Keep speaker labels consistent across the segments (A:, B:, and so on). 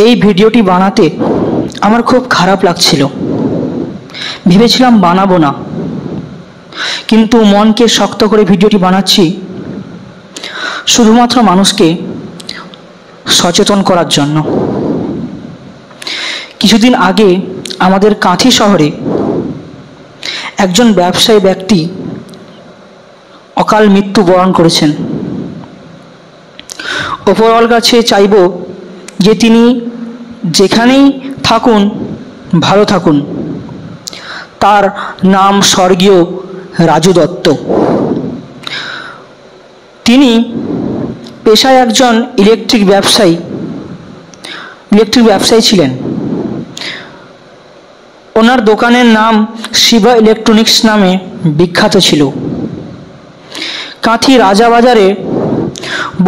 A: এই ভিডিওটি বানাতে আমার খুব খারাপ লাগছিল। ভেবেছিলাম বানাবো না, কিন্তু মনকে শক্ত করে ভিডিওটি বানাচ্ছি শুধুমাত্র মানুষকে সচেতন করার জন্য। কিছুদিন আগে আমাদের কাঁথি শহরে একজন ব্যবসায়ী ব্যক্তি অকাল মৃত্যুবরণ করেছেন। ওপরওয়ালার কাছে চাইব যে তিনি যেখানেই থাকুন ভালো থাকুন। তার নাম স্বর্গীয় রাজু দত্ত। তিনি পেশায় একজন ইলেকট্রিক ব্যবসায়ী ছিলেন। ওনার দোকানের নাম শিবা ইলেকট্রনিক্স নামে বিখ্যাত ছিল। কাঁথি রাজাবাজারে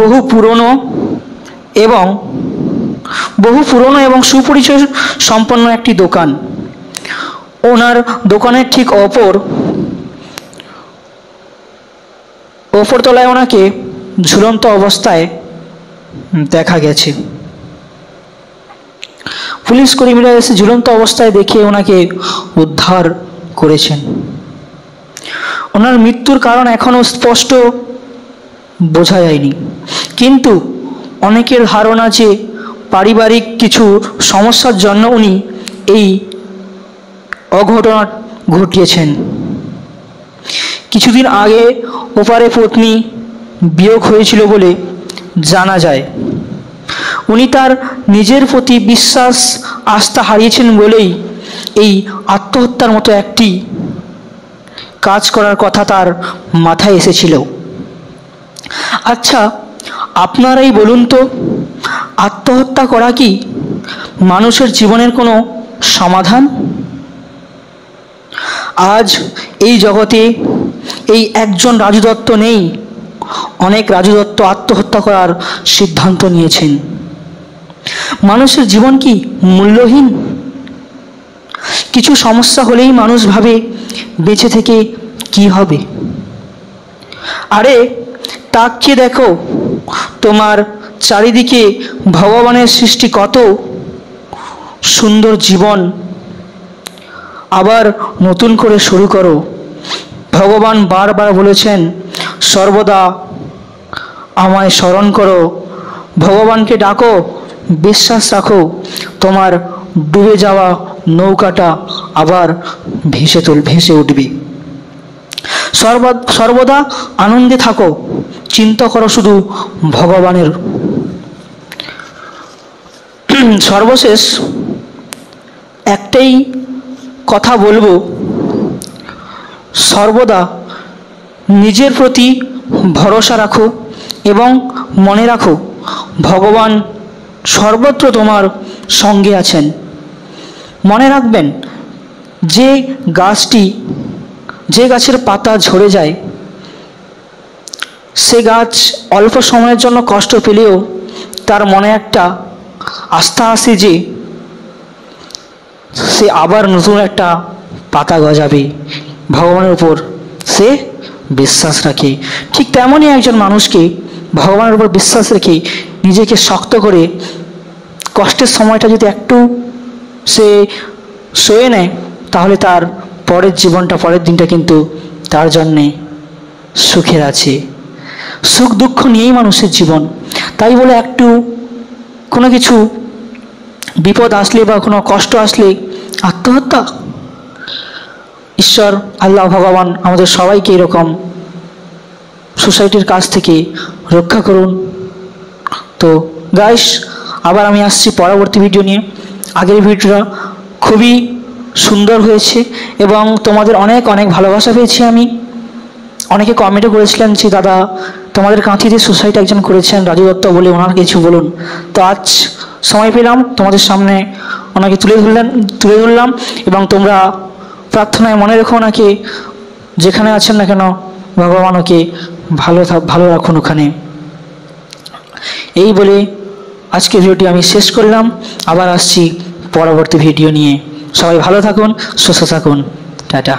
A: বহু পুরনো এবং সুপরিচয় সম্পন্ন একটি দোকান। ওনার দোকানের ঠিক ওপরতলায় ওনাকে ঝুলন্ত অবস্থায় দেখা গেছে। পুলিশ কর্মীরা এসে ঝুলন্ত অবস্থায় দেখে ওনাকে উদ্ধার করেছেন। ওনার মৃত্যুর কারণ এখনো স্পষ্ট বোঝা যায়নি, কিন্তু অনেকের ধারণা যে পারিবারিক কিছু সমস্যার জন্য উনি এই অঘটনা ঘটিয়েছেন। কিছুদিন আগে ওপারে পত্নী বিয়োগ হয়েছিল বলে জানা যায়। উনি তার নিজের প্রতি বিশ্বাস আস্থা হারিয়েছেন বলেই এই আত্মহত্যার মতো একটি কাজ করার কথা তার মাথায় এসেছিল। আচ্ছা, আপনারাই বলুন তো, আত্মহত্যা করা কি মানুষের জীবনের কোনো সমাধান? আজ এই জগতে এই একজন রাজু দত্ত নেই, অনেক রাজু দত্ত আত্মহত্যা করার সিদ্ধান্ত নিয়েছেন। মানুষের জীবন কি মূল্যহীন? কিছু সমস্যা হলেই মানুষ ভাবে বেঁচে থেকে কি হবে। আরে তাকিয়ে দেখো, তোমার চারিদিকে ভগবানের সৃষ্টি, কত সুন্দর জীবন। আবার নতুন করে শুরু করো। ভগবান বারবার বলেছেন, সর্বদা আমায় স্মরণ করো, ভগবানকে ডাকো, বিশ্বাস রাখো, তোমার ডুবে যাওয়া নৌকাটা আবার ভেসে উঠবে। সর্বদা আনন্দে থাকো, চিন্তা করো শুধু ভগবানের। সর্বশেষ একটাই কথা বলবো, সর্বদা নিজের প্রতি ভরসা রাখো এবং মনে রাখো ভগবান সর্বত্র তোমার সঙ্গে আছেন। মনে রাখবেন, যে গাছের পাতা ঝরে যায়, সে গাছ অল্প সময়ের জন্য কষ্ট পেলেও তার মনে একটা আস্থা আসে যে সে আবার নতুন একটা পাতা গজাবে, ভগবানের উপর সে বিশ্বাস রাখে। ঠিক তেমনই একজন মানুষকে ভগবানের উপর বিশ্বাস রেখে নিজেকে শক্ত করে কষ্টের সময়টা যদি একটু সে সয়ে নেয়, তাহলে তার পরের দিনটা কিন্তু তার জন্যে সুখের আছে। সুখ দুঃখ নিয়েই মানুষের জীবন। তাই বলে একটু কোনো কিছু বিপদ আসলে বা কোনো কষ্ট আসলে আত্মহত্যা, ঈশ্বর আল্লাহ ভগবান আমাদের সবাইকে এরকম সোসাইটির কাছ থেকে রক্ষা করুন। তো গাইস, আবার আমি আসছি পরবর্তী ভিডিও নিয়ে। আগের ভিডিওটা খুবই সুন্দর হয়েছে এবং তোমাদের অনেক অনেক ভালোবাসা পেয়েছি আমি। অনেকে কমেন্টও করেছিলেন যে দাদা, তোমাদের কাঁথিতে সোসাইটি একজন করেছেন রাজু দত্ত বলে, ওনার কিছু বলুন। তো আজ সময় পেলাম তোমাদের সামনে ওনাকে তুলে ধরলাম এবং তোমরা প্রার্থনায় মনে রেখো ওনাকে, যেখানে আছেন না কেন ভগবান ওকে ভালো রাখুন ওখানে। এই বলে আজকের ভিডিওটি আমি শেষ করলাম। আবার আসছি পরবর্তী ভিডিও নিয়ে। সবাই ভালো থাকুন, সুস্থ থাকুন, টাটা।